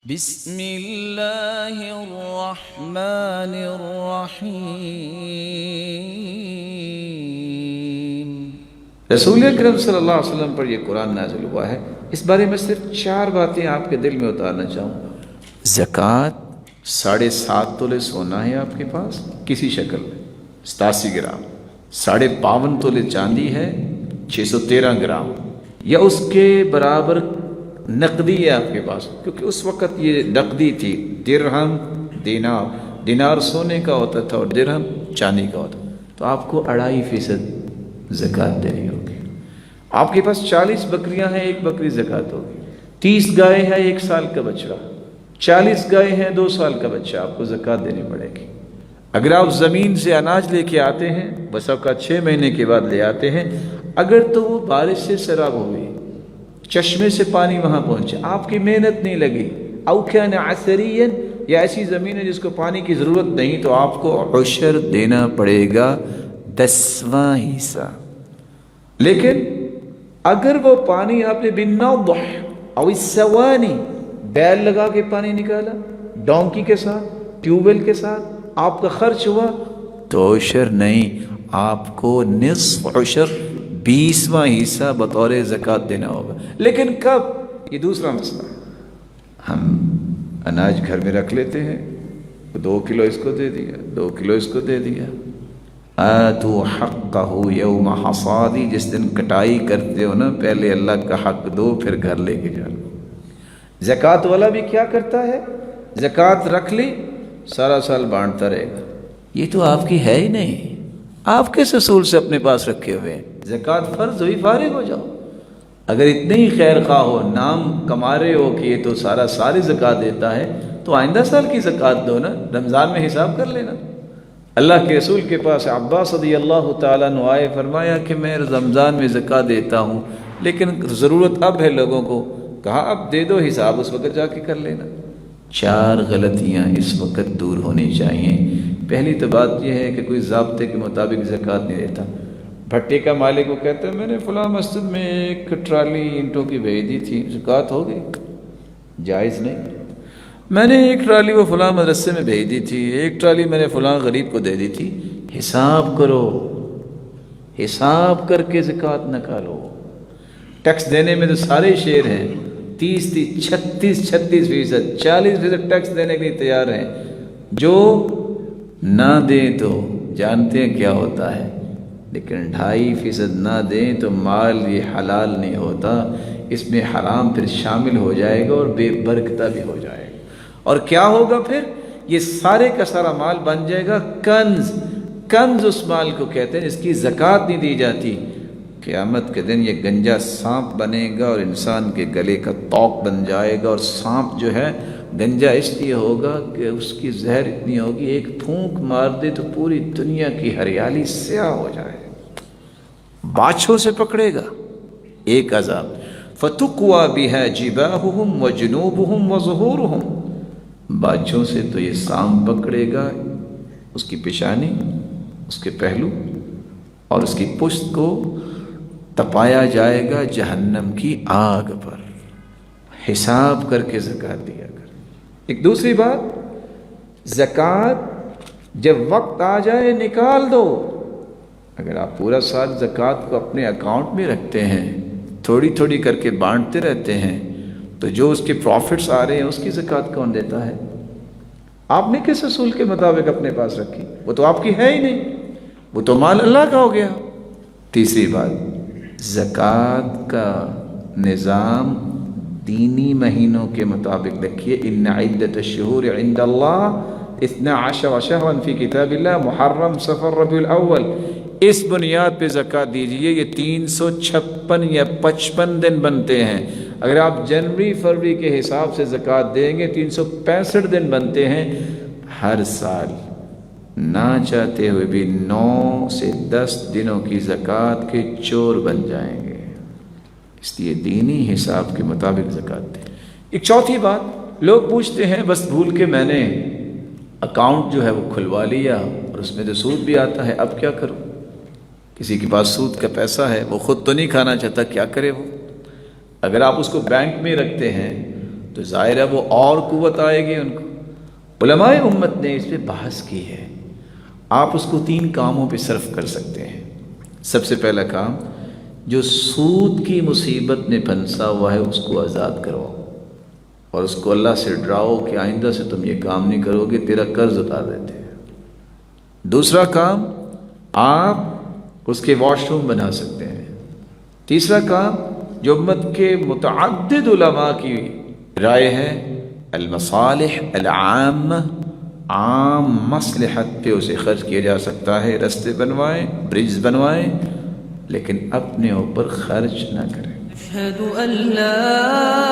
بسم اللہ الرحمن الرحیم۔ رسول اکرم صلی اللہ علیہ وسلم پر یہ قرآن نازل ہوا ہے۔ اس بارے میں صرف 4 باتیں آپ کے دل میں اتارنا چاہوں گا۔ زکوٰۃ 7.5 تولے سونا ہے آپ کے پاس کسی شکل میں 87 گرام، 52.5 تولے چاندی ہے 613 گرام، یا اس کے برابر نقدی ہے آپ کے پاس، کیونکہ اس وقت یہ نقدی تھی۔ درہم دینار سونے کا ہوتا تھا اور درہم چاندی کا ہوتا، تو آپ کو 2.5% زکوٰۃ دینی ہوگی۔ آپ کے پاس 40 بکریاں ہیں، 1 بکری زکوٰۃ ہوگی۔ 30 گائے ہیں، 1 سال کا بچڑا، 40 گائے ہیں، 2 سال کا بچہ، آپ کو زکوٰۃ دینی پڑے گی۔ اگر آپ زمین سے اناج لے کے آتے ہیں، بس آپ کا 6 مہینے کے بعد لے آتے ہیں، اگر تو وہ بارش سے سیراب ہو گئی، چشمے سے پانی وہاں پہنچے، آپ کی محنت نہیں لگی، او کان عثرین، یا ایسی زمین ہے جس کو پانی کی ضرورت نہیں، تو آپ کو عشر دینا پڑے گا 10واں حصہ۔ لیکن اگر وہ پانی آپ نے بالنضح او السوانی، بیل لگا کے پانی نکالا، ڈونکی کے ساتھ، ٹیوب ویل کے ساتھ، آپ کا خرچ ہوا، تو عشر نہیں، آپ کو نصف عشر 20واں حصہ بطور زکوٰۃ دینا ہوگا۔ لیکن کب؟ یہ دوسرا مسئلہ۔ ہم اناج گھر میں رکھ لیتے ہیں، 2 کلو اس کو دے دیا، 2 کلو اس کو دے دیا۔ آتوا حقہ یوم حصادی، جس دن کٹائی کرتے ہو نا، پہلے اللہ کا حق دو، پھر گھر لے کے جاؤ۔ زکوٰۃ والا بھی کیا کرتا ہے؟ زکوٰۃ رکھ لی، سارا سال بانٹتا رہے گا۔ یہ تو آپ کی ہے ہی نہیں، آپ کس اصول سے اپنے پاس رکھے ہوئے ہیں؟ زکوٰۃ فرض ہوئی، فارغ ہو جاؤ۔ اگر اتنے ہی خیر خواہ ہو، نام کما رہے ہو کہ یہ تو ساری زکوٰۃ دیتا ہے، تو آئندہ سال کی زکوٰۃ دو نا، رمضان میں حساب کر لینا۔ اللہ کے رسول کے پاس عباس رضی اللہ تعالیٰ عنہ آئے، فرمایا کہ میں رمضان میں زکوٰۃ دیتا ہوں، لیکن ضرورت اب ہے لوگوں کو۔ کہا اب دے دو، حساب اس وقت جا کے کر لینا۔ 4 غلطیاں اس وقت دور ہونی چاہیے۔ پہلی تو بات یہ ہے کہ کوئی ضابطے کے مطابق زکوٰۃ نہیں دیتا۔ بھٹے کا مالک کو کہتا ہے میں نے فلاں مسجد میں 1 ٹرالی اینٹوں کی بھیج دی تھی، زکوٰۃ ہو گئی؟ جائز نہیں۔ میں نے 1 ٹرالی وہ فلاں مدرسے میں بھیج دی تھی، 1 ٹرالی میں نے فلاں غریب کو دے دی تھی۔ حساب کرو، حساب کر کے زکوٰۃ نکالو۔ ٹیکس دینے میں تو سارے شیر ہیں، 36% 40% ٹیکس دینے کے لیے تیار ہیں۔ جو نہ دیں تو جانتے ہیں کیا ہوتا ہے، لیکن 2.5% نہ دیں تو مال یہ حلال نہیں ہوتا، اس میں حرام پھر شامل ہو جائے گا اور بے برکتہ بھی ہو جائے گا۔ اور کیا ہوگا پھر؟ یہ سارے کا سارا مال بن جائے گا کنز۔ کنز اس مال کو کہتے ہیں جس کی زکوٰۃ نہیں دی جاتی۔ قیامت کے دن یہ گنجا سانپ بنے گا اور انسان کے گلے کا توق بن جائے گا، اور سانپ جو ہے گنجا اس لیے ہوگا کہ اس کی زہر اتنی ہوگی، ایک پھونک مار دے تو پوری دنیا کی ہریالی سیاہ ہو جائے۔ باچھوں سے پکڑے گا ایک عذاب، فَتُقْوَى بِهَا جِبَاهُهُمْ وَجُنُوبُهُمْ وَظُهُورُهُمْ، باچھوں سے تو یہ سانپ پکڑے گا، اس کی پیشانی، اس کے پہلو اور اس کی پشت کو تپایا جائے گا جہنم کی آگ پر۔ حساب کر کے زکوٰۃ دیا کر۔ ایک دوسری بات، زکوٰۃ جب وقت آ جائے نکال دو۔ اگر آپ پورا سال زکوٰۃ کو اپنے اکاؤنٹ میں رکھتے ہیں، تھوڑی تھوڑی کر کے بانٹتے رہتے ہیں، تو جو اس کے پروفٹس آ رہے ہیں اس کی زکوٰۃ کون دیتا ہے؟ آپ نے کس اصول کے مطابق اپنے پاس رکھی؟ وہ تو آپ کی ہے ہی نہیں، وہ تو مال اللہ کا ہو گیا۔ تیسری بات، زکوٰۃ کا نظام دینی مہینوں کے مطابق رکھیے۔ ان عدۃ الشہور عند اللہ 12 شہرا فی کتاب اللہ محرم صفر ربیع الاول۔ اس بنیاد پہ زکوٰۃ دیجیے۔ یہ 356 یا 55 دن بنتے ہیں۔ اگر آپ جنوری فروری کے حساب سے زکوٰۃ دیں گے 365 دن بنتے ہیں۔ ہر سال نہ چاہتے ہوئے بھی 9 سے 10 دنوں کی زکوٰۃ کے چور بن جائیں گے، اس لیے دینی حساب کے مطابق زکوٰۃ دیں۔ ایک چوتھی بات، لوگ پوچھتے ہیں بس بھول کے میں نے اکاؤنٹ جو ہے وہ کھلوا لیا اور اس میں تو سود بھی آتا ہے، اب کیا کروں؟ کسی کے پاس سود کا پیسہ ہے، وہ خود تو نہیں کھانا چاہتا، کیا کرے وہ؟ اگر آپ اس کو بینک میں رکھتے ہیں تو ظاہر ہے وہ اور قوت آئے گی ان کو۔ علماء امت نے اس پہ بحث کی ہے۔ آپ اس کو 3 کاموں پہ صرف کر سکتے ہیں۔ سب سے پہلا کام، جو سود کی مصیبت میں پھنسا ہوا ہے اس کو آزاد کرواؤ، اور اس کو اللہ سے ڈراؤ کہ آئندہ سے تم یہ کام نہیں کرو گے، تیرا قرض اتار دیتے ہیں۔ دوسرا کام، آپ اس کے واش روم بنا سکتے ہیں۔ تیسرا کام، جو امت کے متعدد علماء کی رائے ہے، المصالح العامہ، عام مصلحت پہ اسے خرچ کیا جا سکتا ہے، رستے بنوائیں، برج بنوائیں، لیکن اپنے اوپر خرچ نہ کریں۔ أشهد أن لا